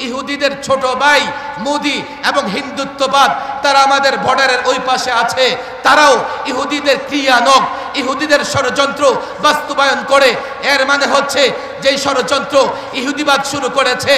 ইহুদিদের ছোট ভাই মোদি এবং হিন্দুত্ববাদ তারা আমাদের বর্ডারের ওই পাশে আছে, তারাও ইহুদিদের ক্রিয়ানক, ইহুদিদের ষড়যন্ত্র বাস্তবায়ন করে। এর মানে হচ্ছে যেই ষড়যন্ত্র ইহুদিবাদ শুরু করেছে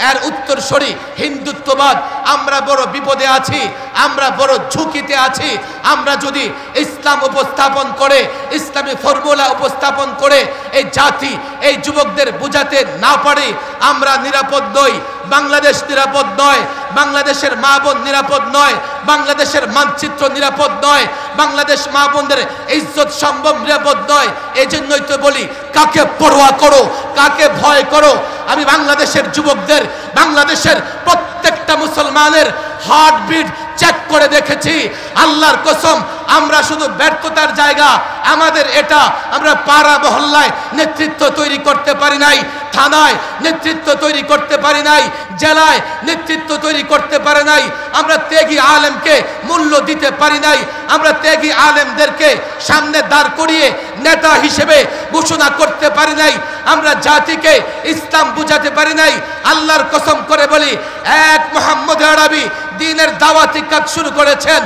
এর উত্তরসূরি হিন্দুত্ববাদ। আমরা বড় বিপদে আছি, আমরা বড় ঝুঁকিতে আছি। আমরা যদি ইসলাম উপস্থাপন করে, ইসলামী ফর্মুলা উপস্থাপন করে এই জাতি, এই যুবকদের বুঝাতে না পারি, আমরা নিরাপদ নই। বাংলাদেশ নিরাপদ নয়, বাংলাদেশের মা বোন নিরাপদ নয়, বাংলাদেশের মানচিত্র নিরাপদ নয়, বাংলাদেশ মা বোনদের ইজ্জত সম্ভব নিরাপদ নয়। এই জন্যই তো বলি, কাকে পরোয়া করো, কাকে ভয় করো? আমি বাংলাদেশের যুবকদের, বাংলাদেশের প্রত্যেকটা মুসলমানের হার্টবিট চেক করে দেখেছি। আল্লাহর কসম, আমরা শুধু ব্যর্থতার জায়গা আমাদের এটা, আমরা পাড়া মহল্লায় নেতৃত্ব তৈরি করতে পারি নাই, থানায় নেতৃত্ব তৈরি করতে পারি নাই, জেলায় নেতৃত্ব তৈরি করতে পারি নাই, আমরা ত্যাগী আলেমকে মূল্য দিতে পারি নাই, আমরা ত্যাগী আলেমদেরকে সামনে দাঁড় করিয়ে নেতা হিসেবে ঘোষণা করতে পারি নাই, আমরা জাতিকে ইসলাম বুঝাতে পারি নাই। আল্লাহর কসম করে বলি, এক মুহাম্মদ আরবি দ্বীনের দাওয়াতি কাজ শুরু করেছেন,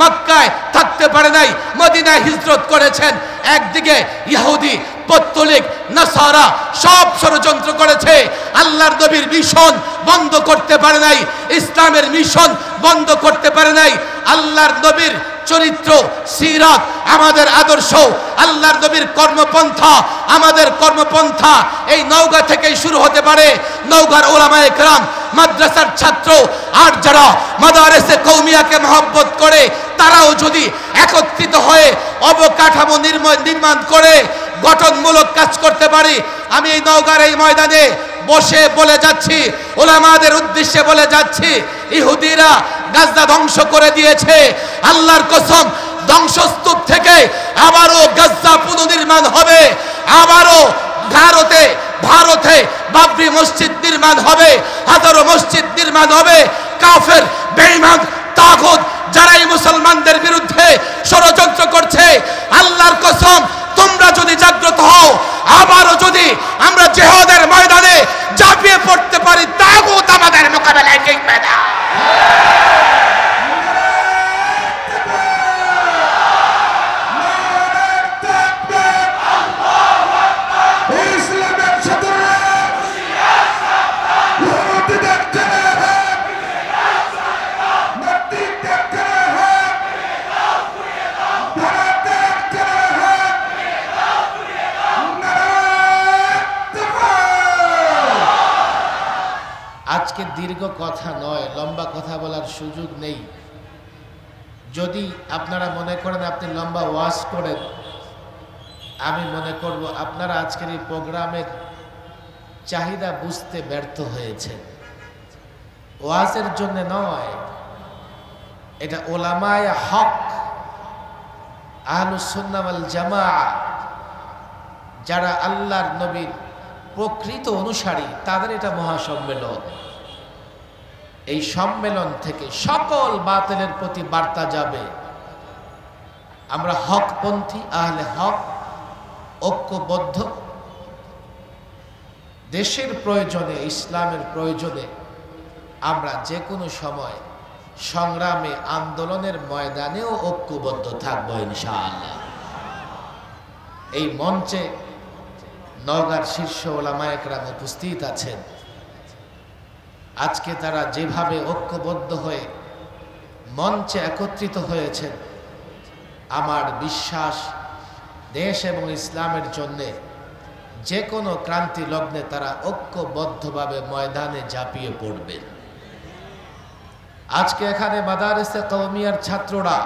মক্কায় থাকতে পারে নাই, মদিনায় হিজরত করেছেন। একদিকে ইহুদি, পত্তলিক, নাসারা সব ষড়যন্ত্র করেছে, আল্লাহর নবীর মিশন বন্ধ করতে পারে নাই, ইসলামের মিশন বন্ধ করতে পারে নাই। আল্লাহর নবীর চরিত্র, সিরাত আমাদের আদর্শ, আল্লাহর নবীর কর্মপন্থা আমাদের কর্মপন্থা। এই নওগাঁ থেকেই শুরু হতে পারে। নওগাঁর ওলামায়ে কেরাম, মাদ্রাসার ছাত্র আর যারা মাদারেসে কওমিয়াকে মহব্বত করে, তারাও যদি একত্রিত হয়ে অবকাঠামো নির্মাণ করে গঠনমূলক কাজ করতে পারি। আমি এই নওগাঁর এই ময়দানে বসে বলে যাচ্ছি, ওলামাদের উদ্দেশ্যে বলে যাচ্ছি, ইহুদিরা গাজা ধ্বংস করে দিয়েছে। আল্লাহর কসম, ধ্বংসস্তূপ থেকে আবারও গাজা পুনর্নির্মাণ হবে, আবারও ভারতে বাবরি মসজিদ নির্মাণ হবে, হাজারো মসজিদ নির্মাণ হবে। কাফের, বেঈমান, তাগুত যারা এই মুসলমানদের বিরুদ্ধে ষড়যন্ত্র করছে, আল্লাহর কসম, তোমরা যদি জাগ্রত হও, আবারও যদি আমরা জিহাদের ময়দানে ঝাঁপিয়ে পড়তে পারি, তাগুত আমাদের মোকাবেলায় টিকবে না। আজকে দীর্ঘ কথা নয়, লম্বা কথা বলার সুযোগ নেই। যদি আপনারা মনে করেন আপনি লম্বা ওয়াজ করেন, আমি মনে করব আপনারা আজকের এই প্রোগ্রামের চাহিদা বুঝতে ব্যর্থ হয়েছেন। ওয়াজের জন্য নয়, এটা ওলামায়ে হক, আহলুস সুন্নাহ ওয়াল জামাআহ, যারা আল্লাহর নবীর প্রকৃত অনুসারী, তাদের এটা মহাসম্মেলন। এই সম্মেলন থেকে সকল বাতিলের প্রতি বার্তা যাবে। আমরা হকপন্থী, আহলে হক, ঐক্যবদ্ধ, দেশের প্রয়োজনে, ইসলামের প্রয়োজনে আমরা যে কোনো সময় সংগ্রামে, আন্দোলনের ময়দানেও ঐক্যবদ্ধ থাকবো ইনশাআল্লাহ। এই মঞ্চে নওগাঁর শীর্ষ ওলামায়ে কেরাম উপস্থিত আছেন। আজকে তারা যেভাবে ঐক্যবদ্ধ হয়ে মঞ্চে একত্রিত হয়েছেন, আমার বিশ্বাস দেশ এবং ইসলামের জন্যে যে কোনো ক্রান্তি লগ্নে তারা ঐক্যবদ্ধভাবে ময়দানে ঝাঁপিয়ে পড়বেন। আজকে এখানে মাদারিসে কওমিয়ার ছাত্ররা,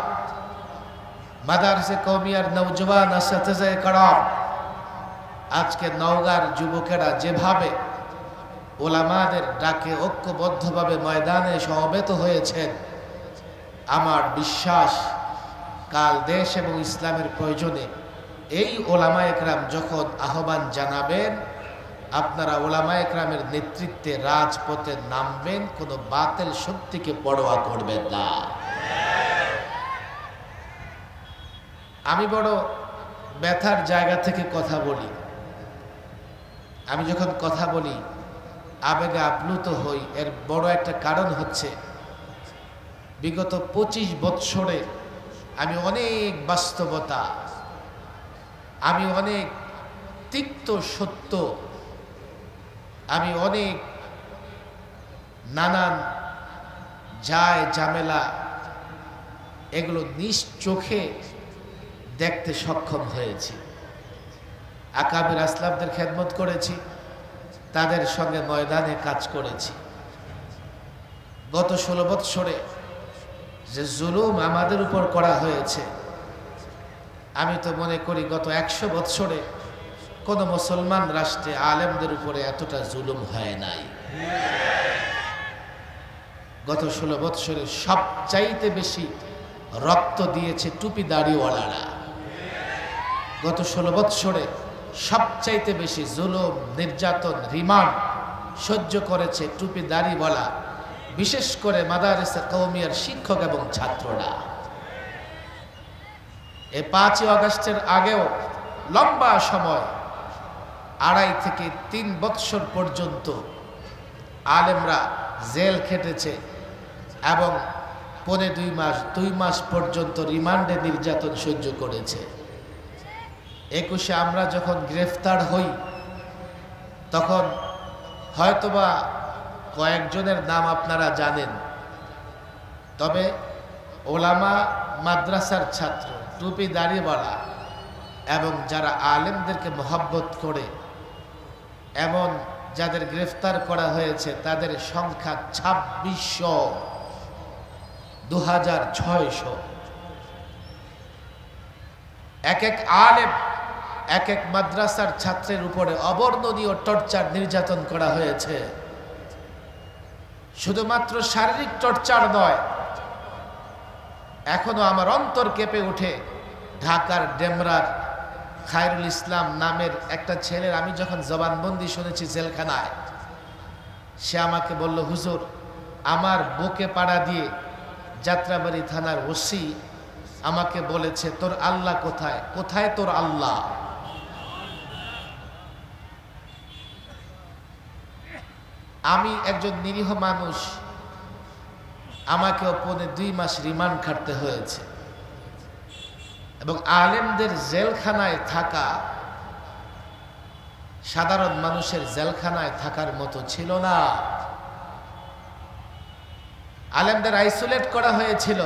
মাদারিসে কওমিয়ার নওজওয়ান আসাতিজায়ে কেরাম, আজকে নওগাঁর যুবকেরা যেভাবে ওলামাদের ডাকে ঐক্যবদ্ধভাবে ময়দানে সমবেত হয়েছেন, আমার বিশ্বাস কাল দেশ এবং ইসলামের প্রয়োজনে এই ওলামায়ে কেরাম যখন আহ্বান জানাবেন, আপনারা ওলামায়ে কেরামের নেতৃত্বে রাজপথে নামবেন, কোনো বাতিল শক্তিকে পরোয়া করবেন না। আমি বড় ব্যথার জায়গা থেকে কথা বলি। আমি যখন কথা বলি আবেগে আপ্লুত হই, এর বড় একটা কারণ হচ্ছে বিগত 25 বৎসরে আমি অনেক বাস্তবতা, আমি অনেক তিক্ত সত্য, আমি অনেক নানান যায় ঝামেলা এগুলো নিজ চোখে দেখতে সক্ষম হয়েছি। আকাবির আসলাফদের খেদমত করেছি, তাদের সঙ্গে ময়দানে কাজ করেছি। গত 16 বৎসরে যে জুলুম আমাদের উপর করা হয়েছে, আমি তো মনে করি গত 100 বৎসরে কোন মুসলমান রাষ্ট্রে আলেমদের উপরে এতটা জুলুম হয় নাই। গত 16 বৎসরে সবচাইতে বেশি রক্ত দিয়েছে টুপি দাড়িওয়ালারা। গত 16 বৎসরে সবচাইতে বেশি জুলুম, নির্যাতন, রিমান্ড সহ্য করেছে টুপি দাড়িওয়ালা, বিশেষ করে মাদারিসে কওমিয়ার শিক্ষক এবং ছাত্ররা। এই 5 আগস্টের আগেও লম্বা সময় 2.5 থেকে 3 বৎসর পর্যন্ত আলেমরা জেল খেটেছে এবং 2.5 মাস পর্যন্ত রিমান্ডে নির্যাতন সহ্য করেছে। 21-এ আমরা যখন গ্রেফতার হই তখন হয়তোবা কয়েকজনের নাম আপনারা জানেন, তবে ওলামা, মাদ্রাসার ছাত্র, টুপি দাড়িওয়ালা এবং যারা আলেমদেরকে মহব্বত করে এমন যাদের গ্রেফতার করা হয়েছে তাদের সংখ্যা 2600, 2600। এক এক আলেম, এক এক মাদ্রাসার ছাত্রের উপরে অবর্ণনীয় টর্চার, নির্যাতন করা হয়েছে। শুধুমাত্র শারীরিক টর্চার নয়, এখনো আমার অন্তর কেঁপে ওঠে। ঢাকার ডেমরার খায়রুল ইসলাম নামের একটা ছেলের আমি যখন জবানবন্দি শুনেছি জেলখানায়, সে আমাকে বলল, হুজুর, আমার বুকে পাড়া দিয়ে যাত্রাবাড়ি থানার ওসি আমাকে বলেছে, তোর আল্লাহ কোথায়? কোথায় তোর আল্লাহ? আমি একজন নিরীহ মানুষ, আমাকেও 2.5 মাস রিমান্ড খাটতে হয়েছে। এবং আলেমদের জেলখানায় থাকা সাধারণ মানুষের জেলখানায় থাকার মতো ছিল না। আলেমদের আইসোলেট করা হয়েছিল,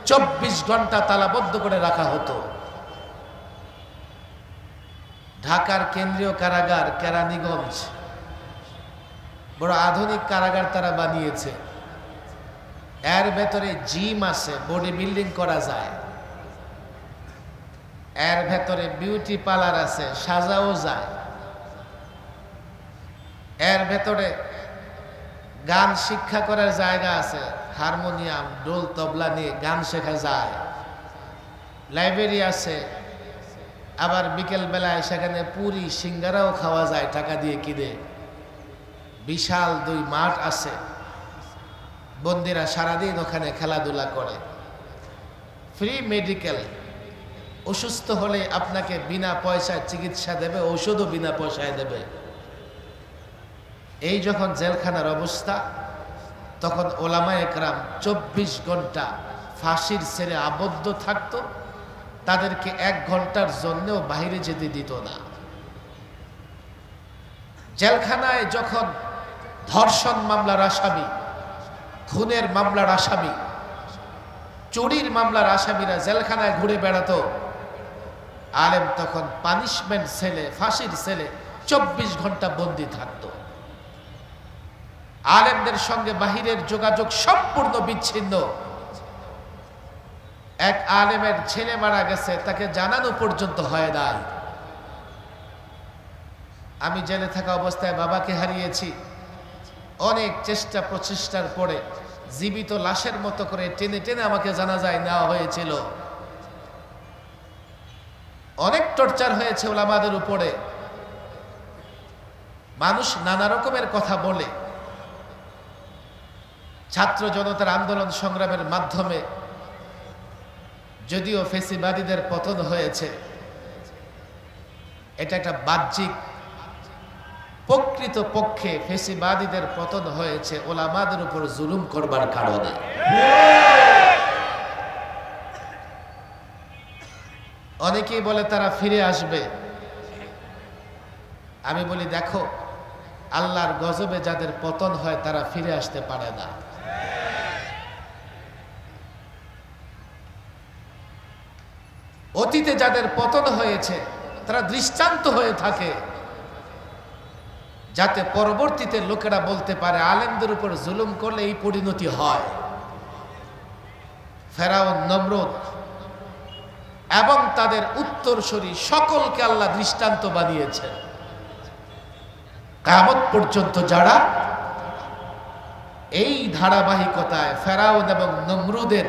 24 ঘন্টা তালাবদ্ধ করে রাখা হতো। ঢাকার কেন্দ্রীয় কারাগার কেরানীগঞ্জ বড় আধুনিক কারাগার তারা বানিয়েছে। এর ভেতরে জিম আছে, বডি বিল্ডিং করা যায়। এর ভেতরে বিউটি পার্লার আছে, সাজাও যায়। এর ভেতরে গান শিক্ষা করার জায়গা আছে, হারমোনিয়াম, ঢোল, তবলা নিয়ে গান শেখা যায়। লাইব্রেরি আছে, আবার বিকেল বেলায় সেখানে পুরি সিঙ্গারাও খাওয়া যায় টাকা দিয়ে কিনে। বিশাল 2 মাঠ আছে, বন্দীরা সারাদিন ওখানে খেলাধুলা করে। ফ্রি মেডিকেল, অসুস্থ হলে আপনাকে বিনা পয়সায় চিকিৎসা দেবে, ঔষধও বিনা পয়সায় দেবে। এই যখন জেলখানার অবস্থা, তখন ওলামায়ে কেরাম 24 ঘন্টা ফাঁসির ছেড়ে আবদ্ধ থাকতো। তাদেরকে 1 ঘন্টার জন্যও বাইরে যেতে দিত না। জেলখানায় যখন ধর্ষণ মামলার আসামি, খুনের মামলার আসামি, চুরির মামলার আসামিরা জেলখানায় ঘুরে বেড়াতো, আলেম তখন পানিশমেন্ট সেলে, ফাঁসির সেলে 24 ঘন্টা বন্দী থাকতো। আলেমদের সঙ্গে বাহিরের যোগাযোগ সম্পূর্ণ বিচ্ছিন্ন। এক আলেমের ছেলে মারা গেছে, তাকে জানানো পর্যন্ত হয় নাই। আমি জেলে থাকা অবস্থায় বাবাকে হারিয়েছি। অনেক চেষ্টা প্রচেষ্টার পরে জীবিত লাশের মতো করে টেনে টেনে আমাকে জানাজায় নেওয়া হয়েছিল। অনেক টর্চার হয়েছে ওলামাদের উপরে। মানুষ নানা রকমের কথা বলে। ছাত্র জনতার আন্দোলন সংগ্রামের মাধ্যমে যদিও ফেসিবাদীদের পতন হয়েছে, এটা একটা বাহ্যিক প্রকৃত পক্ষে ফেসিবাদীদের পতন হয়েছে ওলামাদের উপর জুলুম করবার কারণে। অনেকেই বলে তারা ফিরে আসবে। আমি বলি দেখো, আল্লাহর গজবে যাদের পতন হয় তারা ফিরে আসতে পারে না। অতীতে যাদের পতন হয়েছে তারা দৃষ্টান্ত হয়ে থাকে, যাতে পরবর্তীতে লোকেরা বলতে পারে আলেমদের উপর জুলুম করলে এই পরিণতি হয়। ফেরাউন, নমরুদ এবং তাদের উত্তরসূরি সকলকে আল্লাহ দৃষ্টান্ত বানিয়েছেন। কিয়ামত পর্যন্ত যারা এই ধারাবাহিকতায় ফেরাউন এবং নমরুদের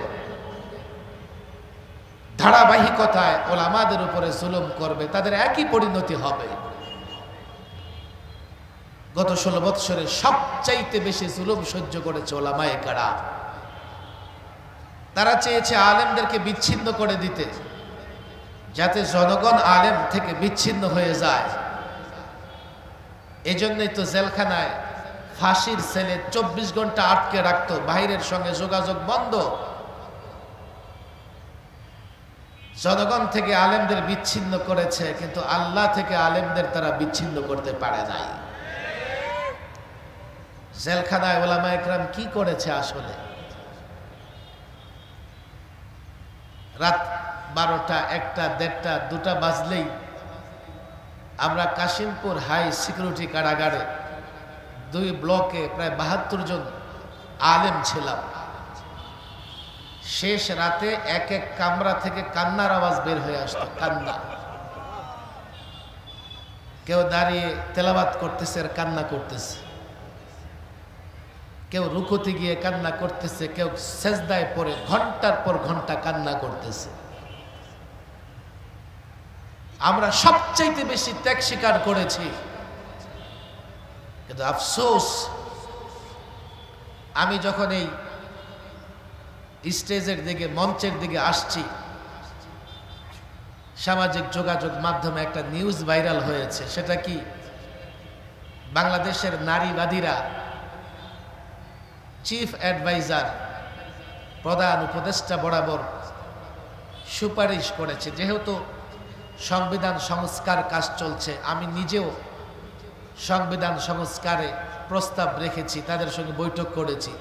ধারাবাহিকতায় ওলামাদের উপরে জুলুম করবে, তাদের একই পরিণতি হবে। গত 16 বৎসরে সবচাইতে বেশি জুলুম সহ্য করেছে ওলামায়ে কেরাম। তারা চেয়েছে আলেমদেরকে বিচ্ছিন্ন করে দিতে, যাতে জনগণ আলেম থেকে বিচ্ছিন্ন হয়ে যায়। এজন্যই তো জেলখানায় ফাঁসির সেলে 24 ঘন্টা আটকে রাখতো, বাহিরের সঙ্গে যোগাযোগ বন্ধ। জনগণ থেকে আলেমদের বিচ্ছিন্ন করেছে, কিন্তু আল্লাহ থেকে আলেমদের তারা বিচ্ছিন্ন করতে পারে নাই। জেলখানায় ওলামায়ে কেরাম কি করেছে আসলে? রাত 12টা, 1টা, 1:30, 2টা বাজলেই আমরা কাশিমপুর হাই সিকিউরিটি কারাগারে 2 ব্লকে প্রায় 72 জন আলেম ছিলাম। শেষ রাতে এক এক কামরা থেকে কান্নার আওয়াজ বের হয়ে আসতো, কান্না। কেউ দাঁড়িয়ে তেলাওয়াত করতেছে আর কান্না করতেছে, কেউ রুকুতে গিয়ে কান্না করতেছে, কেউ সেজদায় পড়ে ঘন্টার পর ঘন্টা কান্না করতেছে। আমরা সবচাইতে বেশি ত্যাগ স্বীকার করেছি, কিন্তু আফসোস, আমি যখন এই স্টেজের দিকে, মঞ্চের দিকে আসছি, সামাজিক যোগাযোগ মাধ্যমে একটা নিউজ ভাইরাল হয়েছে। সেটা কি? বাংলাদেশের নারীবাদীরা চিফ অ্যাডভাইজার, প্রধান উপদেষ্টা বরাবর সুপারিশ করেছে, যেহেতু সংবিধান সংস্কার কাজ চলছে, আমি নিজেও সংবিধান সংস্কারে প্রস্তাব রেখেছি, তাদের সঙ্গে বৈঠক করেছি।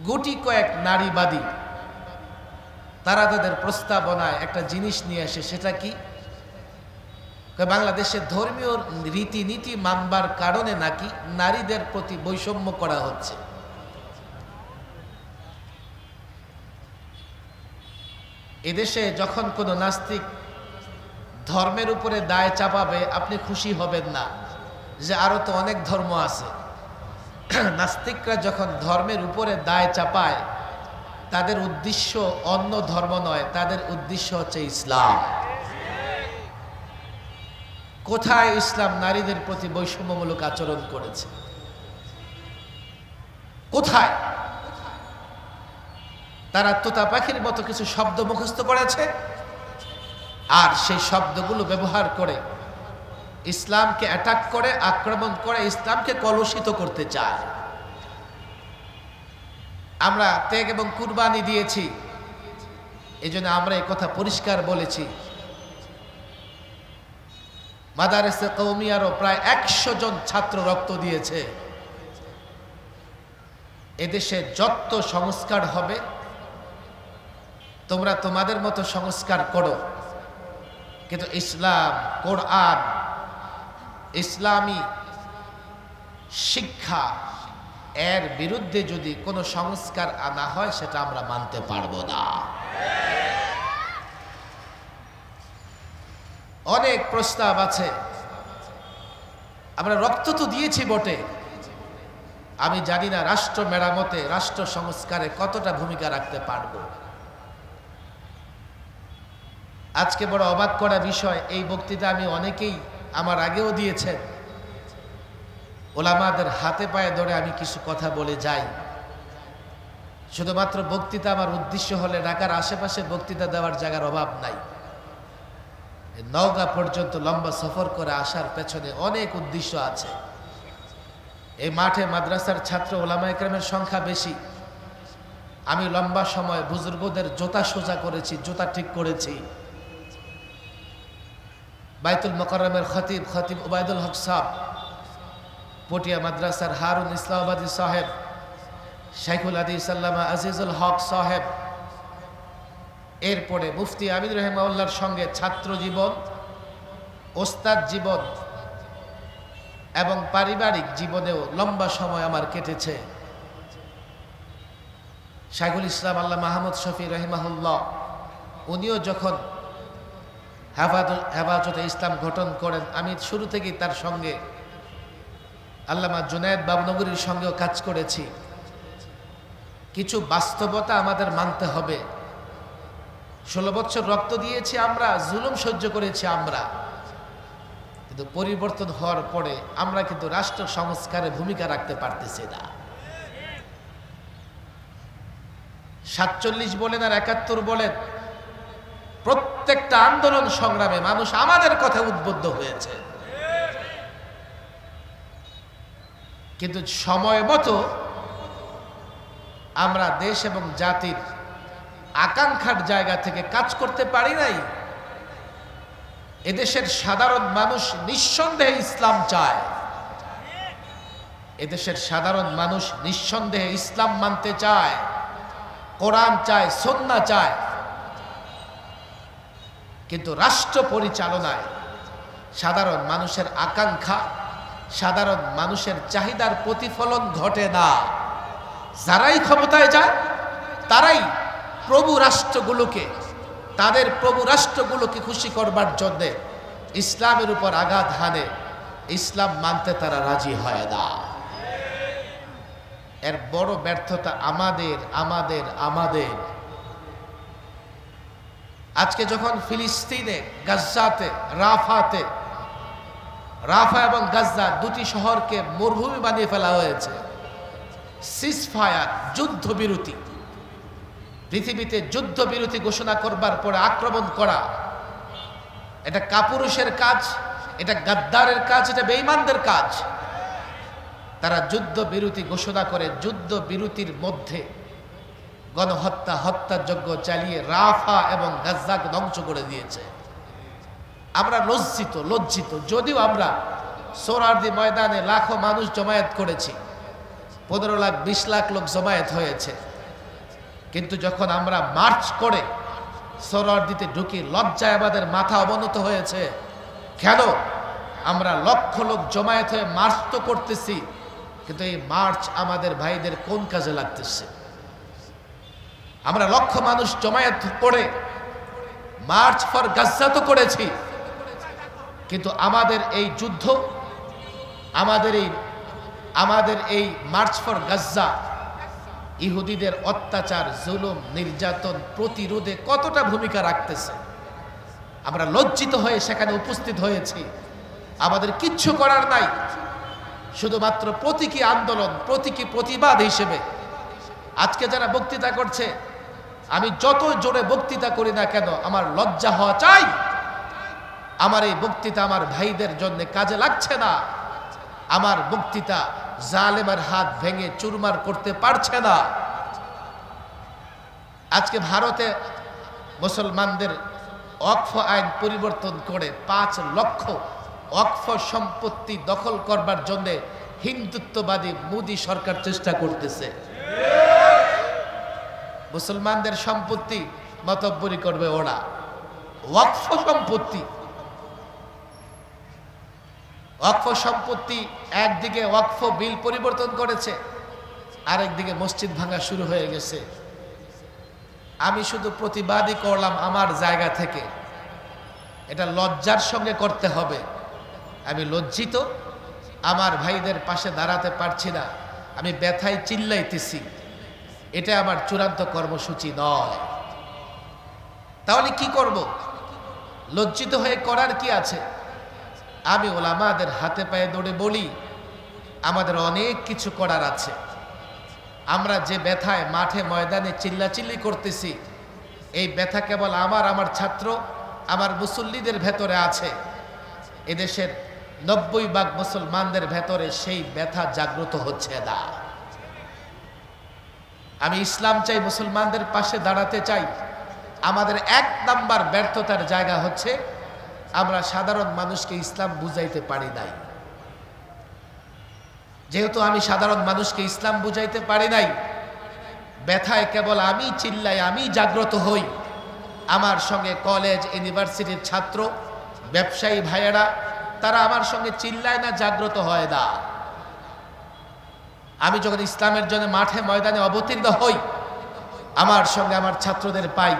গুটি কয়েক নারীবাদী তারা তাদের প্রস্তাবনায় একটা জিনিস নিয়ে আসে। সেটা কি? বাংলাদেশের ধর্মীয় রীতিনীতি মানবার কারণে নাকি নারীদের প্রতি বৈষম্য করা হচ্ছে। এদেশে যখন কোনো নাস্তিক ধর্মের উপরে দায় চাপাবে, আপনি খুশি হবেন না যে আরো তো অনেক ধর্ম আছে। নাস্তিকরা যখন ধর্মের উপরে দায় চাপায়, তাদের উদ্দেশ্য অন্য ধর্ম নয়, তাদের উদ্দেশ্য হচ্ছে ইসলাম। কোথায় ইসলাম নারীদের প্রতি বৈষম্যমূলক আচরণ করেছে? কোথায়? তারা তোতা পাখির মতো কিছু শব্দ মুখস্থ করেছে, আর সেই শব্দগুলো ব্যবহার করে ইসলামকে অ্যাটাক করে, আক্রমণ করে, ইসলামকে কলুষিত করতে চায়। আমরা ত্যাগ এবং কুরবানি দিয়েছি, এজন্য আমরা এই কথা পরিষ্কার বলেছি। মাদারেসে কওমিয়ারও প্রায় 100 জন ছাত্র রক্ত দিয়েছে। এদেশে যত সংস্কার হবে, তোমরা তোমাদের মতো সংস্কার করো, কিন্তু ইসলাম, কোরআন, ইসলামী শিক্ষা, এর বিরুদ্ধে যদি কোনো সংস্কার আনা হয়, সেটা আমরা মানতে পারবো না। অনেক প্রস্তাব আছে, আমরা রক্ত তো দিয়েছি বটে, আমি জানি না রাষ্ট্র মেরামতে, রাষ্ট্র সংস্কারে কতটা ভূমিকা রাখতে পারবো। আজকে বড় অবাক করা বিষয়, এই বক্তৃতা আমি অনেকেই আমার আগেও দিয়েছেন, ওলামাদের হাতে পায়ে ধরে আমি কিছু কথা বলে যাই। শুধুমাত্র বক্তৃতা আমার উদ্দেশ্য হলে ঢাকার আশেপাশে বক্তৃতা দেওয়ার জায়গার অভাব নাই, নওগাঁ পর্যন্ত লম্বা সফর করে আসার পেছনে অনেক উদ্দেশ্য আছে। এই মাঠে মাদ্রাসার ছাত্র ওলামা ইকরামের সংখ্যা বেশি। আমি লম্বা সময় বুজুর্গদের জুতা সোজা করেছি, জুতা ঠিক করেছি। বাইতুল মোকাররমের খতিব ওবায়দুল হক সাহেব, পটিয়া মাদ্রাসার হারুন ইসলামাবাদী সাহেব, শাইখুল হাদিস আল্লামা আজিজুল হক সাহেব, এরপরে মুফতি আমিন রহমাউল্লাহর সঙ্গে ছাত্র জীবন, ওস্তাদ জীবন এবং পারিবারিক জীবনেও লম্বা সময় আমার কেটেছে। শাইখুল ইসলাম আল্লাহ মাহমুদ শফি রহিমাহুল্লাহ, উনিও যখন হেফাজতে ইসলাম গঠন করেন, আমি শুরু থেকেই তার সঙ্গে আল্লামা জুনায়েদ বাবনগরীর সঙ্গেও কাজ করেছি। কিছু বাস্তবতা আমাদের মানতে হবে। 16 বছর রক্ত দিয়েছি আমরা, জুলুম সহ্য করেছি আমরা, কিন্তু পরিবর্তন হওয়ার পরে আমরা কিন্তু রাষ্ট্র সংস্কারে ভূমিকা রাখতে পারতেছি না। 47 বলেন আর 71 বলেন, প্রত্যেকটা আন্দোলন সংগ্রামে মানুষ আমাদের কথা উদ্বুদ্ধ হয়েছে, কিন্তু সময় মতো আমরা দেশ এবং জাতির আকাঙ্ক্ষার জায়গা থেকে কাজ করতে পারি নাই। এদেশের সাধারণ মানুষ নিঃসন্দেহে ইসলাম চায়, এদেশের সাধারণ মানুষ নিঃসন্দেহে ইসলাম মানতে চায়, কোরআন চায়, সুন্নাহ চায়, কিন্তু রাষ্ট্র পরিচালনায় সাধারণ মানুষের আকাঙ্ক্ষা, সাধারণ মানুষের চাহিদার প্রতিফলন ঘটে না। যারাই ক্ষমতায় যায় তারাই প্রভু রাষ্ট্রগুলোকে, তাদের প্রভু রাষ্ট্রগুলোকে খুশি করবার জন্য ইসলামের উপর আঘাত হানে, ইসলাম মানতে তারা রাজি হয় না। এর বড় ব্যর্থতা আমাদের আমাদের আমাদের আজকে যখন ফিলিস্তিনে, গাজ্জাতে, রাফা এবং গাজ্জা দুটি শহরকে মরুভূমি বানিয়ে ফেলা হয়েছে, সিজফায়ার, যুদ্ধবিরতি, পৃথিবীতে যুদ্ধবিরতি ঘোষণা করবার পরে আক্রমণ করা, এটা কাপুরুষের কাজ, এটা গাদ্দারের কাজ, এটা বেঈমানদের কাজ। তারা যুদ্ধবিরতি ঘোষণা করে যুদ্ধবিরতির মধ্যে গণহত্যা, হত্যাযজ্ঞ চালিয়ে রাফা এবং গাজ্জাকে ধ্বংস করে দিয়েছে। আমরা লজ্জিত, যদিও আমরা সোহরাওয়ার্দী ময়দানে লাখো মানুষ জমায়েত করেছি, 15 লাখ 20 লাখ লোক জমায়েত হয়েছে, কিন্তু যখন আমরা মার্চ করে সোহরাওয়ার্দীতে ঢুকি, লজ্জায় আমাদের মাথা অবনত হয়েছে। কেন? আমরা লক্ষ লোক জমায়েত হয়ে মার্চ তো করতেছি, কিন্তু এই মার্চ আমাদের ভাইদের কোন কাজে লাগতেছে? আমরা লক্ষ মানুষ জমায়েত করে মার্চ ফর গাজ্জা তো করেছি, কিন্তু আমাদের এই যুদ্ধ, আমাদের এই মার্চ ফর গাজ্জা ইহুদিদের অত্যাচার, জুলুম, নির্যাতন প্রতিরোধে কতটা ভূমিকা রাখতেছে? আমরা লজ্জিত হয়ে সেখানে উপস্থিত হয়েছি। আমাদের কিচ্ছু করার নাই, শুধুমাত্র প্রতীকী আন্দোলন, প্রতীকী প্রতিবাদ হিসেবে। আজকে যারা বক্তৃতা করছে, আমি যত জোরে বক্তৃতা করি না কেন, আমার লজ্জা হওয়া চাই। আমার এই বক্তৃতা আমার ভাইদের জন্য কাজে লাগছে না, আমার বক্তৃতা জালেমের হাত ভেঙে চুরমার করতে পারছে না। আজকে ভারতে মুসলমানদের ওয়াকফ আইন পরিবর্তন করে 5 লক্ষ ওয়াকফ সম্পত্তি দখল করবার জন্য হিন্দুত্ববাদী মোদী সরকার চেষ্টা করতেছে। মুসলমানদের সম্পত্তি মাতব্বরি করবে ওরা, ওয়াকফ সম্পত্তি একদিকে ওয়াকফ বিল পরিবর্তন করেছে, আরেকদিকে মসজিদ ভাঙা শুরু হয়ে গেছে। আমি শুধু প্রতিবাদই করলাম আমার জায়গা থেকে, এটা লজ্জার সঙ্গে করতে হবে। আমি লজ্জিত, আমার ভাইদের পাশে দাঁড়াতে পারছি না, আমি ব্যথায় চিল্লাইতেছি। এটা আমার চূড়ান্ত কর্মসূচি নয়। তাহলে কি করব? লজ্জিত হয়ে করার কি আছে? আমি ওলামাদের হাতে পায়ে দৌড়ে বলি, আমাদের অনেক কিছু করার আছে। আমরা যে ব্যথায় মাঠে ময়দানে চিল্লাচিল্লি করতেছি, এই ব্যথা কেবল আমার ছাত্র, আমার মুসল্লিদের ভেতরে আছে, এদেশের 90% মুসলমানদের ভেতরে সেই ব্যথা জাগ্রত হচ্ছে না। আমি ইসলাম চাই, মুসলমানদের পাশে দাঁড়াতে চাই। আমাদের 1 নাম্বার ব্যর্থতার জায়গা হচ্ছে আমরা সাধারণ মানুষকে ইসলাম বুঝাইতে পারি নাই। যেহেতু আমি সাধারণ মানুষকে ইসলাম বুঝাইতে পারি নাই, ব্যথায় কেবল আমি চিল্লাই, আমি জাগ্রত হই। আমার সঙ্গে কলেজ ইউনিভার্সিটির ছাত্র, ব্যবসায়ী ভাইয়েরা, তারা আমার সঙ্গে চিল্লায় না, জাগ্রত হয় না। আমি যখন ইসলামের জন্য মাঠে ময়দানে অবতীর্ণ হই, আমার সঙ্গে আমার ছাত্রদের পাই,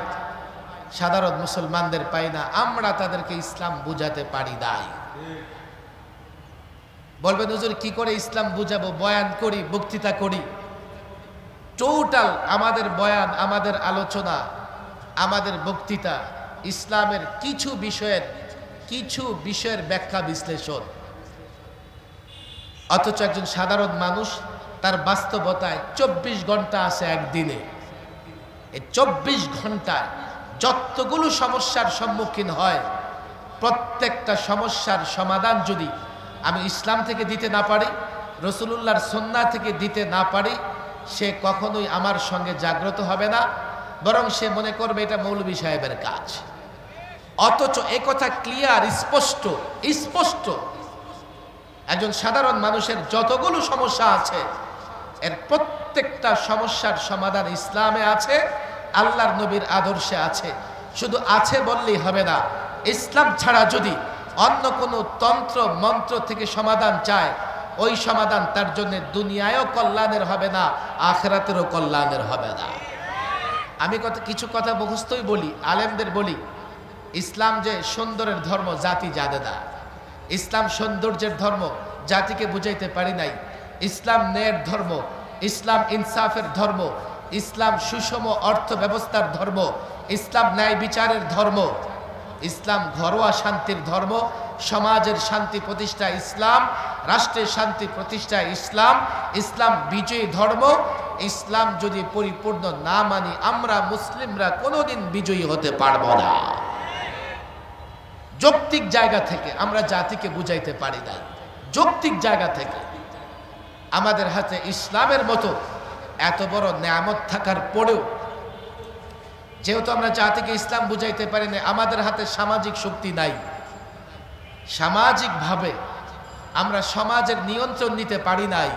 সাধারণ মুসলমানদের পাই না। আমরা তাদেরকে ইসলাম বুঝাতে পারি নাই। বলবেন হুজুর কি করে ইসলাম বুঝাবো? বয়ান করি, বক্তৃতা করি, টোটাল আমাদের বয়ান, আমাদের আলোচনা, আমাদের বক্তৃতা ইসলামের কিছু বিষয়ের ব্যাখ্যা বিশ্লেষণ। অথচ একজন সাধারণ মানুষ তার বাস্তবতায় 24 ঘন্টা আছে একদিনে। এই 24 ঘন্টায় যতগুলো সমস্যার সম্মুখীন হয়, প্রত্যেকটা সমস্যার সমাধান যদি আমি ইসলাম থেকে দিতে না পারি, রাসূলুল্লাহর সুন্নাহ থেকে দিতে না পারি, সে কখনোই আমার সঙ্গে জাগ্রত হবে না, বরং সে মনে করবে এটা মৌলভী সাহেবের কাজ। অথচ এ কথা ক্লিয়ার, স্পষ্ট একজন সাধারণ মানুষের যতগুলো সমস্যা আছে, এর প্রত্যেকটা সমস্যার সমাধান ইসলামে আছে, আল্লাহর নবীর আদর্শে আছে। শুধু আছে বললেই হবে না, ইসলাম ছাড়া যদি অন্য কোনো তন্ত্র মন্ত্র থেকে সমাধান চায়, ওই সমাধান তার জন্য দুনিয়ায়ও কল্যাণের হবে না, আখিরাতেরও কল্যাণের হবে না। আমি কিছু কথা মুখস্থই বলি, আলেমদের বলি, ইসলাম যে সুন্দরের ধর্ম জাতি জানে না। ইসলাম সৌন্দর্যের ধর্ম, জাতিকে বুঝাইতে পারি নাই। ইসলাম ন্যায়ের ধর্ম, ইসলাম ইনসাফের ধর্ম, ইসলাম সুষম অর্থ ব্যবস্থার ধর্ম, ইসলাম ন্যায় বিচারের ধর্ম, ইসলাম ঘরোয়া শান্তির ধর্ম, সমাজের শান্তি প্রতিষ্ঠা ইসলাম, রাষ্ট্রের শান্তি প্রতিষ্ঠা ইসলাম, ইসলাম বিজয়ী ধর্ম। ইসলাম যদি পরিপূর্ণ না মানি, আমরা মুসলিমরা কোনোদিন বিজয়ী হতে পারবো না। যৌক্তিক জায়গা থেকে আমরা জাতিকে বুঝাইতে পারি নাই। যৌক্তিক জায়গা থেকে আমাদের হাতে ইসলামের মতো এত বড় নেয়ামত থাকার পরেও, যেহেতু আমরা জাতিকে ইসলাম বুঝাইতে পারি না, আমাদের হাতে সামাজিক শক্তি নাই। সামাজিকভাবে আমরা সমাজের নিয়ন্ত্রণ নিতে পারি নাই।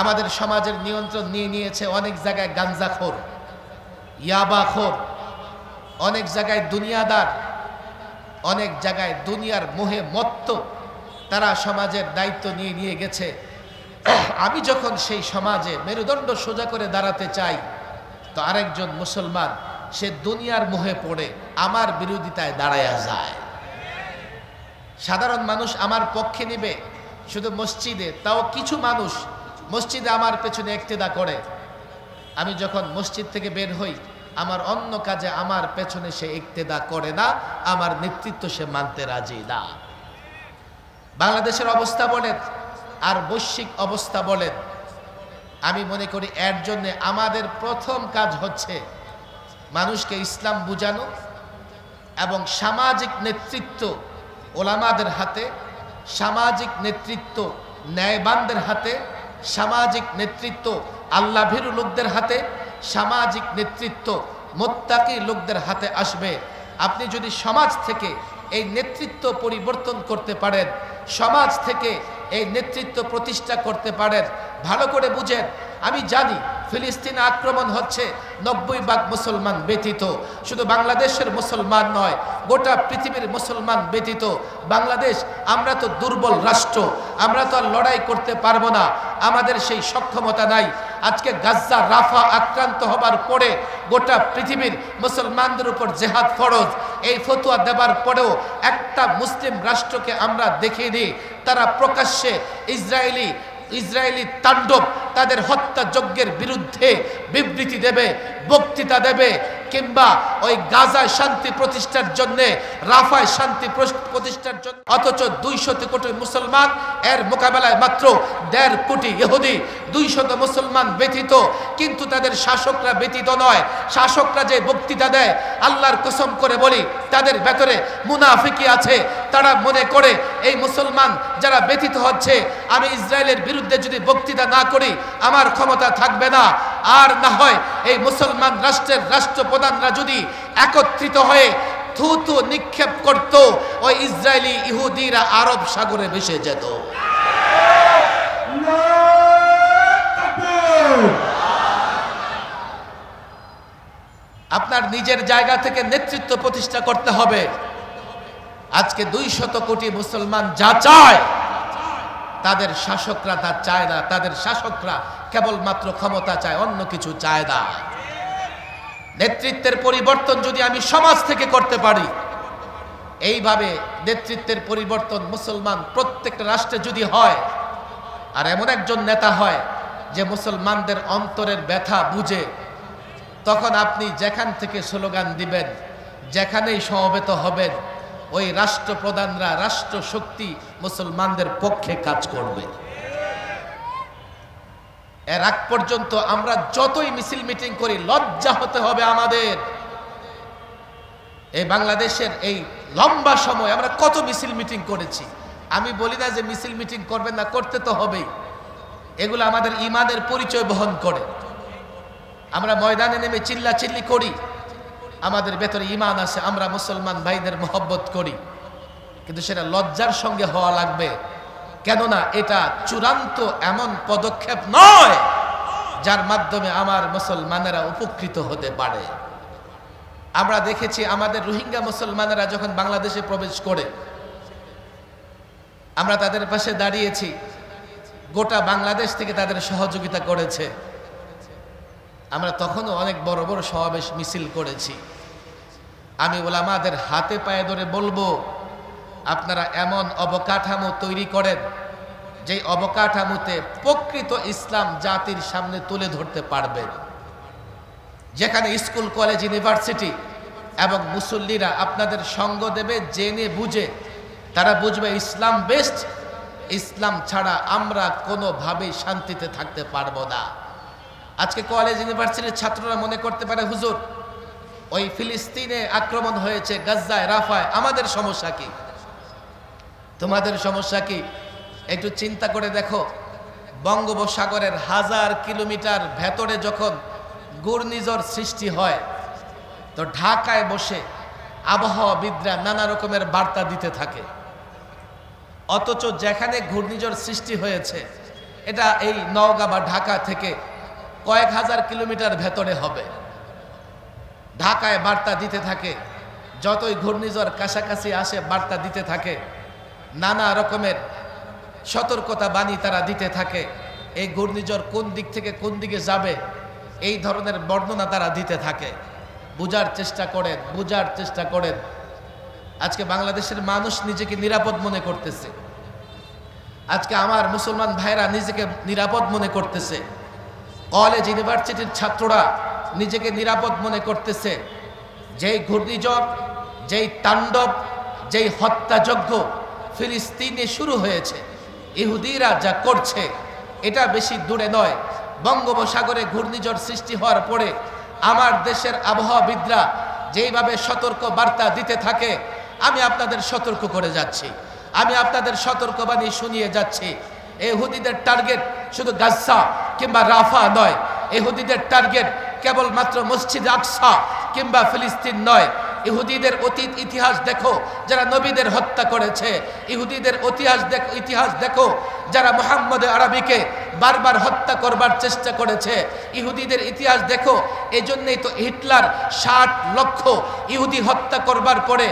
আমাদের সমাজের নিয়ন্ত্রণ নিয়ে নিয়েছে অনেক জায়গায় গাঞ্জাখোর, ইয়াবাখোর, অনেক জায়গায় দুনিয়াদার, অনেক জায়গায় দুনিয়ার মোহে মত্ত, তারা সমাজের দায়িত্ব নিয়ে গেছে। আমি যখন সেই সমাজে মেরুদণ্ড সোজা করে দাঁড়াতে চাই, তো আরেকজন মুসলমান সে দুনিয়ার মোহে পড়ে আমার বিরোধিতায় দাঁড়ায়া যায়। সাধারণ মানুষ আমার পক্ষে নিবে শুধু মসজিদে, তাও কিছু মানুষ মসজিদে আমার পেছনে ইক্তেদা করে। আমি যখন মসজিদ থেকে বের হই, আমার অন্য কাজে আমার পেছনে সে ইক্তেদা করে না, আমার নেতৃত্ব সে মানতে রাজি না। বাংলাদেশের অবস্থা বলেন আর বৈশ্বিক অবস্থা বলেন, আমি মনে করি এর জন্য আমাদের প্রথম কাজ হচ্ছে মানুষকে ইসলাম বুঝানো এবং সামাজিক নেতৃত্ব ওলামাদের হাতে, সামাজিক নেতৃত্ব ন্যায়বানদের হাতে, সামাজিক নেতৃত্ব আল্লাহভীরু লোকদের হাতে, সামাজিক নেতৃত্ব মুত্তাকি লোকদের হাতে আসবে। আপনি যদি সমাজ থেকে এই নেতৃত্ব পরিবর্তন করতে পারেন, সমাজ থেকে এই নেতৃত্ব প্রতিষ্ঠা করতে পারেন, ভালো করে বুঝেন, আমি জানি ফিলিস্তিনে আক্রমণ হচ্ছে 90% মুসলমান ব্যতীত, শুধু বাংলাদেশের মুসলমান নয়, গোটা পৃথিবীর মুসলমান ব্যতীত। বাংলাদেশ, আমরা তো দুর্বল রাষ্ট্র, আমরা তো আর লড়াই করতে পারবো না, আমাদের সেই সক্ষমতা নাই। আজকে গাজ্জা রাফা আক্রান্ত হবার পরে গোটা পৃথিবীর মুসলমানদের উপর জেহাদ ফরজ, এই ফতোয়া দেবার পরেও একটা মুসলিম রাষ্ট্রকে আমরা দেখিনি তারা প্রকাশ্যে ইসরায়েলি তাণ্ডব, তাদের হত্যাযজ্ঞের বিরুদ্ধে বিবৃতি দেবে, বক্তৃতা দেবে, কিংবা ওই গাজায় শান্তি প্রতিষ্ঠার জন্য, রাফায় শান্তি প্রতিষ্ঠার জন্য, অথচ 200 কোটি মুসলমান, এর মোকাবেলায় মাত্র 1.5 কোটি ইহুদি, 200 মুসলমান ব্যতীত। কিন্তু তাদের শাসকরা ব্যতীত নয়। শাসকরা যে বক্তৃতা দেয়, আল্লাহর কসম করে বলি, তাদের ভেতরে মুনাফিকি আছে। তারা মনে করে এই মুসলমান যারা ব্যতীত হচ্ছে, আমি ইসরায়েলের বিরুদ্ধে যদি বক্তৃতা না করি আমার ক্ষমতা থাকবে না। আর না হয় এই মুসলমান রাষ্ট্রের রাষ্ট্রপ্রধানরা যদি একত্রিত হয়ে থুতু নিক্ষেপ করত, ওই ইসরায়েলি ইহুদিরা আরব সাগরে ভেসে যেত। আপনার নিজের জায়গা থেকে নেতৃত্ব প্রতিষ্ঠা করতে হবে। আজকে 200 কোটি মুসলমান যা চায়, তাদের শাসকরা তা চায় না। তাদের শাসকরা কেবলমাত্র ক্ষমতা চায়, অন্য কিছু চায় না। নেতৃত্বের পরিবর্তন যদি আমি সমাজ থেকে করতে পারি, এইভাবে নেতৃত্বের পরিবর্তন মুসলমান প্রত্যেকটা রাষ্ট্রে যদি হয়, আর এমন একজন নেতা হয় যে মুসলমানদের অন্তরের ব্যথা বুঝে, তখন আপনি যেখান থেকে স্লোগান দিবেন, যেখানেই সমবেত হবেন, ওই রাষ্ট্রপ্রধানরা, রাষ্ট্র শক্তি মুসলমানদের পক্ষে কাজ করবে। এর আগ পর্যন্ত আমরা যতই মিছিল মিটিং করি, লজ্জা হতে হবে আমাদের। এই বাংলাদেশের এই লম্বা সময় আমরা কত মিছিল মিটিং করেছি। আমি বলি না যে মিছিল মিটিং করবেন না, করতে তো হবেই। এগুলো আমাদের ঈমানের পরিচয় বহন করে। আমরা ময়দানে নেমে চিল্লাচিল্লি করি, আমাদের ভেতরে ঈমান আছে, আমরা মুসলমান ভাইদের মহব্বত করি। কিন্তু সেটা লজ্জার সঙ্গে হওয়া লাগবে। কেননা এটা চূড়ান্ত এমন পদক্ষেপ নয় যার মাধ্যমে আমার মুসলমানেরা উপকৃত হতে পারে। আমরা দেখেছি আমাদের রোহিঙ্গা মুসলমানেরা যখন বাংলাদেশে প্রবেশ করে, আমরা তাদের পাশে দাঁড়িয়েছি, গোটা বাংলাদেশ থেকে তাদের সহযোগিতা করেছে। আমরা তখনও অনেক বড় বড় সমাবেশ মিছিল করেছি। আমি ওলামাদের হাতে পায়ে ধরে বলবো, আপনারা এমন অবকাঠামো তৈরি করেন যে অবকাঠামোতে প্রকৃত ইসলাম জাতির সামনে তুলে ধরতে পারবেন, যেখানে স্কুল, কলেজ, ইউনিভার্সিটি এবং মুসল্লিরা আপনাদের সঙ্গ দেবে, জেনে বুঝে তারা বুঝবে ইসলাম বেস্ট। ইসলাম ছাড়া আমরা কোনোভাবেই শান্তিতে থাকতে পারবো না। আজকে কলেজ, ইউনিভার্সিটির ছাত্ররা মনে করতে পারে, হুজুর ওই ফিলিস্তিনে আক্রমণ হয়েছে, গাজায়, রাফায়, আমাদের সমস্যা কি? তোমাদের সমস্যা কি? একটু চিন্তা করে দেখো, বঙ্গোপসাগরের 1000 কিলোমিটার ভেতরে যখন ঘূর্ণিঝড় সৃষ্টি হয়, তো ঢাকায় বসে আবহাওয়াবিদরা নানা রকমের বার্তা দিতে থাকে। অথচ যেখানে ঘূর্ণিঝড় সৃষ্টি হয়েছে এটা এই নওগাঁ বা ঢাকা থেকে কয়েক হাজার কিলোমিটার ভেতরে হবে। ঢাকায় বার্তা দিতে থাকে, যতই ঘূর্ণিঝড় কাছাকাছি আসে বার্তা দিতে থাকে, নানা রকমের সতর্কতা বাণী তারা দিতে থাকে। এই ঘূর্ণিঝড় কোন দিক থেকে কোন দিকে যাবে, এই ধরনের বর্ণনা তারা দিতে থাকে। বুঝার চেষ্টা করেন, বুঝার চেষ্টা করেন। আজকে বাংলাদেশের মানুষ নিজেকে নিরাপদ মনে করতেছে। আজকে আমার মুসলমান ভাইরা নিজেকে নিরাপদ মনে করতেছে। কলেজ, ইউনিভার্সিটির ছাত্ররা নিজেকে নিরাপদ মনে করতেছে। যেই ঘূর্ণিঝড়, যেই তাণ্ডব, যেই হত্যাযজ্ঞ ফিলিস্তিনে শুরু হয়েছে, ইহুদিরা যা করছে এটা বেশি দূরে নয়। বঙ্গোপসাগরে ঘূর্ণিঝড় সৃষ্টি হওয়ার পরে আমার দেশের আবহাওয়াবিদরা যেইভাবে সতর্ক বার্তা দিতে থাকে, আমি আপনাদের সতর্ক করে যাচ্ছি, আমি আপনাদের সতর্কবাণী শুনিয়ে যাচ্ছি। ইহুদিদের টার্গেট শুধু গাজা কিংবা রাফা নয়, ইহুদিদের টার্গেট কেবলমাত্র মসজিদ আকসা কিংবা ফিলিস্তিন নয়। ইহুদিদের অতীত ইতিহাস দেখো, যারা নবীদের হত্যা করেছে। ইহুদিদের ইতিহাস দেখো, যারা মুহাম্মদ আরবিকে বারবার হত্যা করবার চেষ্টা করেছে। ইহুদিদের ইতিহাস দেখো, এই জন্যই তো হিটলার 60 লক্ষ ইহুদি হত্যা করবার পরে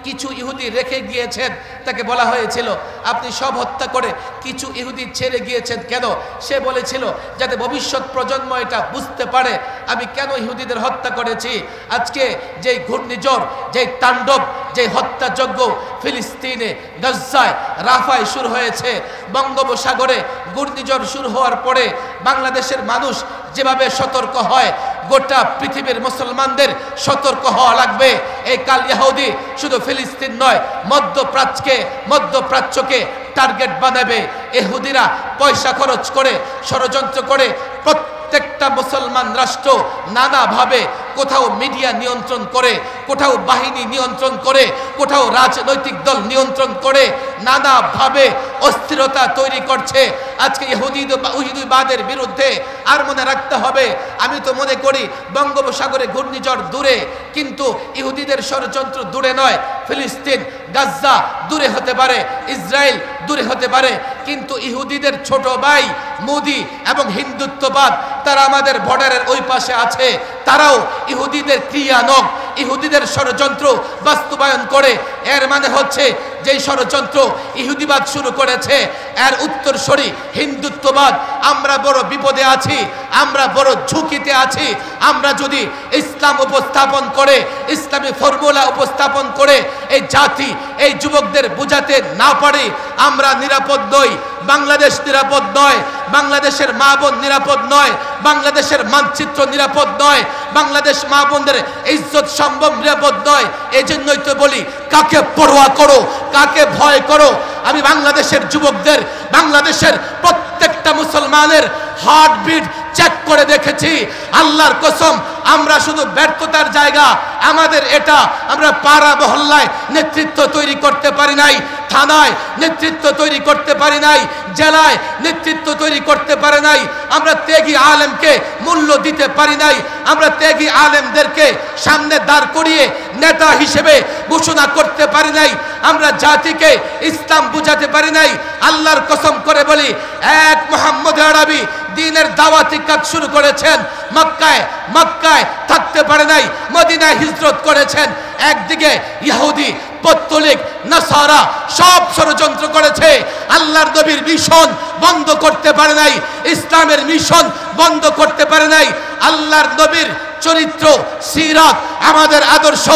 কিছু ইহুদি রেখে গিয়েছেন, তাকে বলা হয়েছিল আপনি সব হত্যা করে কিছু ইহুদি ছেড়ে গিয়েছেন কেন? সে বলেছিল যাতে ভবিষ্যৎ প্রজন্ম এটা বুঝতে পারে আমি কেন ইহুদিদের হত্যা করেছি। আজকে যেই ঘূর্ণিঝড়, যেই তাণ্ডব, যেই হত্যাযজ্ঞ ফিলিস্তিনে, গাজায়, রাফায় শুরু হয়েছে, বঙ্গোপসাগরে ঘূর্ণিঝড় শুরু হওয়ার পরে বাংলাদেশের মানুষ যেভাবে সতর্ক হয়, গোটা পৃথিবীর মুসলমানদের সতর্ক হওয়া লাগবে। এই কাল ইহুদি শুধু ফিলিস্তিন নয়, মধ্যপ্রাচ্যকে টার্গেট বানাবে। ইহুদিরা পয়সা খরচ করে, ষড়যন্ত্র করে প্রত্যেকটা মুসলমান রাষ্ট্র নানাভাবে কোথাও মিডিয়া নিয়ন্ত্রণ করে, কোথাও বাহিনী নিয়ন্ত্রণ করে, কোথাও রাজনৈতিক দল নিয়ন্ত্রণ করে নানাভাবে অস্থিরতা তৈরি করছে। আজকে ইহুদিবাদের বিরুদ্ধে আর মনে রাখতে হবে, আমি তো মনে করি বঙ্গোপসাগরে ঘূর্ণিঝড় দূরে, কিন্তু ইহুদিদের ষড়যন্ত্র দূরে নয়। ফিলিস্তিন, গাজ্জা দূরে হতে পারে, ইসরায়েল দূরে হতে পারে, কিন্তু ইহুদিদের ছোট ভাই মোদি এবং হিন্দুত্ববাদ তারা আমাদের বর্ডারের ওই পাশে আছে। তারাও ইহুদিদের ক্রিয়ানক, ইহুদিদের ষড়যন্ত্র বাস্তবায়ন করে। এর মানে হচ্ছে যে ষড়যন্ত্র ইহুদিবাদ শুরু করেছে, এর উত্তরসূরি হিন্দুত্ববাদ। আমরা বড় বিপদে আছি, আমরা বড় ঝুঁকিতে আছি। আমরা যদি ইসলাম উপস্থাপন করে, ইসলামী ফর্মুলা উপস্থাপন করে এই জাতি, এই যুবকদের বুঝাতে না পারি, আমরা নিরাপদ নই। বাংলাদেশ নিরাপদ নয়, বাংলাদেশের মা বোন নিরাপদ নয়, বাংলাদেশের মানচিত্র নিরাপদ নয়, বাংলাদেশ মা বোনদের ইজ্জত সম্ভব নিরাপদ নয়। এই জন্যই তো বলি, কাকে পরোয়া করো, কাকে ভয় করো? আমি বাংলাদেশের যুবকদের, বাংলাদেশের প্রত্যেকটা মুসলমানের হার্টবিট চেক করে দেখেছি। আল্লাহর কসম, আমরা শুধু ব্যর্থতার জায়গা আমাদের এটা, আমরা পাড়া মহল্লায় নেতৃত্ব তৈরি করতে পারি নাই, থানায় নেতৃত্ব তৈরি করতে পারি নাই, জেলায় নেতৃত্ব তৈরি করতে পারি নাই, আমরা ত্যাগী আলেমকে মূল্য দিতে পারি নাই, আমরা ত্যাগী আলেমদেরকে সামনে দাঁড় করিয়ে নেতা হিসেবে ঘোষণা করতে পারি নাই, আমরা জাতিকে ইসলাম বুঝাতে পারি নাই। আল্লাহর কসম করে বলি, এক মুহাম্মদ আরবি দ্বীনের দাওয়াতি কাজ শুরু করেছেন, মক্কায় থাকতে পারে নাই, মদিনায় হিজরত করেছেন। একদিকে ইহুদি, পত্তলিক, নাসারা সব ষড়যন্ত্র করেছে, আল্লাহর নবীর মিশন বন্ধ করতে পারে নাই, ইসলামের মিশন বন্ধ করতে পারে নাই। আল্লাহর নবীর চরিত্র, সিরাত আমাদের আদর্শ,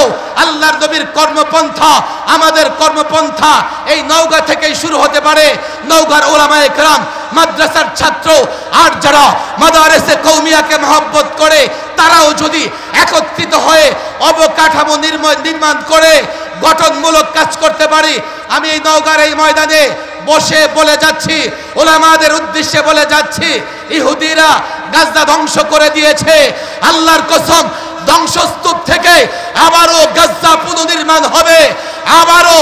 আল্লাহর নবীর কর্মপন্থা আমাদের কর্মপন্থা। এই নওগাঁ থেকেই শুরু হতে পারে। নওগাঁর উলামায়ে কেরাম, মাদ্রাসার ছাত্র আর যারা মাদারেসে কওমিয়াকে মহব্বত করে, তারাও যদি একত্রিত হয়ে অবকাঠামো নির্মাণ করে গঠনমূলক কাজ করতে পারি, আমি এই নওগাঁর এই ময়দানে বসে বলে যাচ্ছি, উলামাদের উদ্দেশ্যে বলে যাচ্ছি, ইহুদিরা গাজা ধ্বংস করে দিয়েছে। আল্লাহর কসম, ধ্বংসস্তূপ থেকে আবারও গাজা পুনর্নির্মাণ হবে, আবারও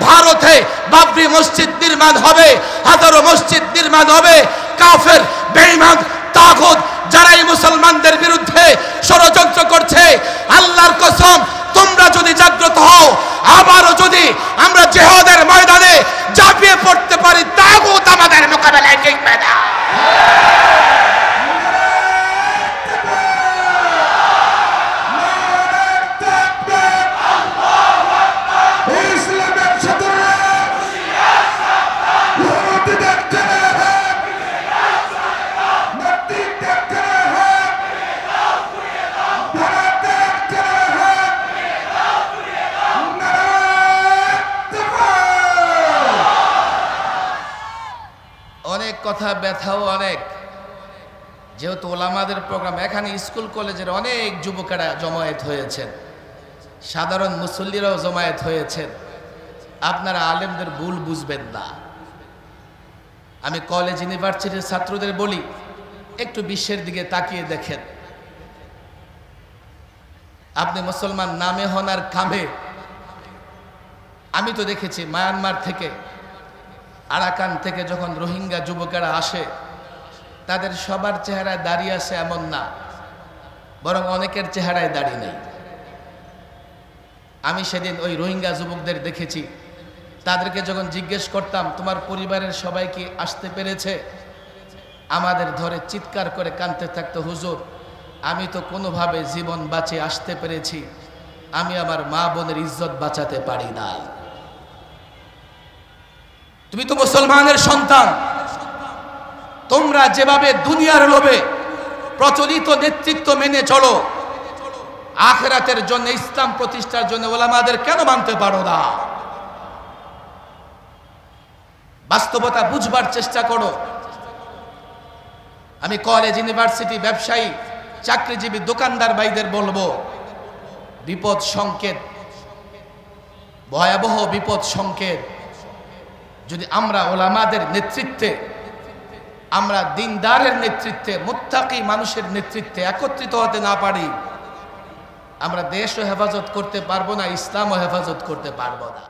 ভারতে বাবরি মসজিদ নির্মাণ হবে, হাজারো মসজিদ নির্মাণ হবে। কাফের, বেঈমান, তাগুত যারা এই মুসলমানদের বিরুদ্ধে ষড়যন্ত্র করছে, আল্লাহর কসম, তোমরা যদি জাগ্রত হও, আবারও যদি আমরা জিহাদের ময়দানে ঝাঁপিয়ে পড়তে পারি, তাগুত আমাদের মোকাবেলায় টিকবে না। কথা ব্যথাও অনেক, যেহেতু ওলামাদের প্রোগ্রাম, এখানে স্কুল কলেজের অনেক যুবকেরা জমায়েত হয়েছেন, সাধারণ মুসল্লিরাও জমায়েত হয়েছেন। আপনারা আলেমদের ভুল বুঝবেন না। আমি কলেজ ইউনিভার্সিটির ছাত্রদের বলি, একটু বিশ্বের দিকে তাকিয়ে দেখেন। আপনি মুসলমান নামে হন আর কামে। আমি তো দেখেছি মায়ানমার থেকে, আরাকান থেকে যখন রোহিঙ্গা যুবকেরা আসে, তাদের সবার চেহারায় দাঁড়িয়ে আছে এমন না, বরং অনেকের চেহারায় দাঁড়িয়ে নেই। আমি সেদিন ওই রোহিঙ্গা যুবকদের দেখেছি, তাদেরকে যখন জিজ্ঞেস করতাম তোমার পরিবারের সবাই কি আসতে পেরেছে, আমাদের ধরে চিৎকার করে কাঁদতে থাকতো, হুজুর আমি তো কোনোভাবে জীবন বাঁচে আসতে পেরেছি, আমি আমার মা বোনের ইজ্জত বাঁচাতে পারি নাই। তুমি তো মুসলমানের সন্তান, তোমরা যেভাবে দুনিয়ার লোভে প্রচলিত নেতৃত্ব মেনে চলো, আখিরাতের জন্য, ইসলাম প্রতিষ্ঠার জন্য ওলামাদের কেন মানতে পারো না? বাস্তবতা বুঝবার চেষ্টা করো। আমি কলেজ, ইউনিভার্সিটি, ব্যবসায়ী চাকরিজীবী দোকানদার ভাইদের বলবো, বিপদ সংকেত, ভয়াবহ বিপদ সংকেত। যদি আমরা ওলামাদের নেতৃত্বে, আমরা দিনদারের নেতৃত্বে, মুত্তাকি মানুষের নেতৃত্বে একত্রিত হতে না পারি, আমরা দেশও হেফাজত করতে পারবো না, ইসলামও হেফাজত করতে পারবো না।